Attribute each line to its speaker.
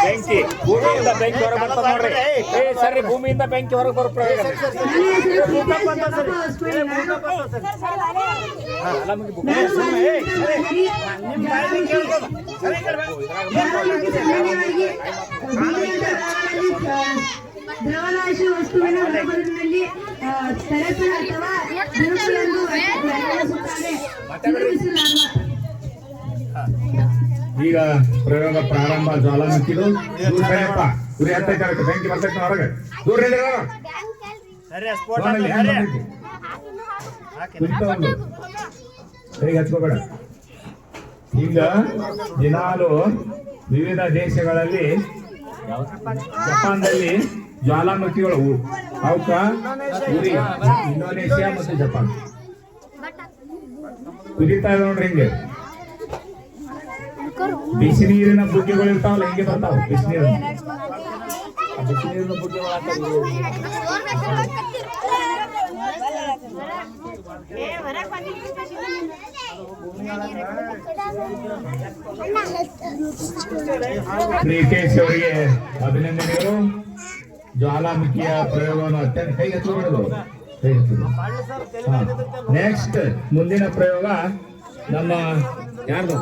Speaker 1: ಬೆಂಕಿ ಭೂಮಿಯಿಂದ ಬೆಂಕಿ ಹೊರಗೆ ಬರ್ತದೆ ನೋಡ್ರಿ. ಸರಿ, ಭೂಮಿಯಿಂದ ಬೆಂಕಿ ಹೊರಗೆ ಬರೋ ಪ್ರಯೋಗ.
Speaker 2: ದ್ರವನಾಶ ವಸ್ತುವಿನ ಹೊರಬರುವಿನಲ್ಲಿ ಸರಸರ ಅಥವಾ ಬಿರುಕುಗಳನ್ನು ಬಳಸುತ್ತಾರೆ.
Speaker 3: ಈಗ ಪ್ರಯೋಗ ಪ್ರಾರಂಭ. ಜ್ವಾಲಾಮುಖಿದು ಗುರಿ ಹತ್ತೈತೆ, ಬೆಂಕಿ ಬರ್ತೈತೆ ಹೊರಗೆ. ದೂರ ಕೈಗೆ ಹಚ್ಕೋಬೇಡ. ಈಗ ದಿನಾಲು ವಿವಿಧ ದೇಶಗಳಲ್ಲಿ, ಜಪಾನ್ದಲ್ಲಿ ಜ್ವಾಲಾಮುಖಿಗಳು ಅವಕ್ಕ ಉರಿ, ಇಂಡೋನೇಷಿಯಾ ಮತ್ತು ಜಪಾನ್ ಕುದಿತಾ ಇದೆ ನೋಡ್ರಿ. ಹಿಂಗೆ ಬಿಸಿ ನೀರಿನ ಬುಗ್ಗೆಗಳು ಇರ್ತಾವಲ್ಲ, ಹಿಂಗೆ ಬರ್ತಾವ ಬಿಸಿ ನೀರಿನ ಬುಗ್ಗೆಗಳು. ಶ್ರೀಕೇಶ್ ಅವರಿಗೆ ಅಭಿನಂದನೆಗಳು. ಜ್ವಾಲಾಮುಖಿಯ ಪ್ರಯೋಗವನ್ನು ಅತ್ಯಂತ ಕೈ ಹಚ್ಚಿಬಿಡೋದು. ನೆಕ್ಸ್ಟ್ ಮುಂದಿನ ಪ್ರಯೋಗ ನಮ್ಮ ಯಾರ್ದು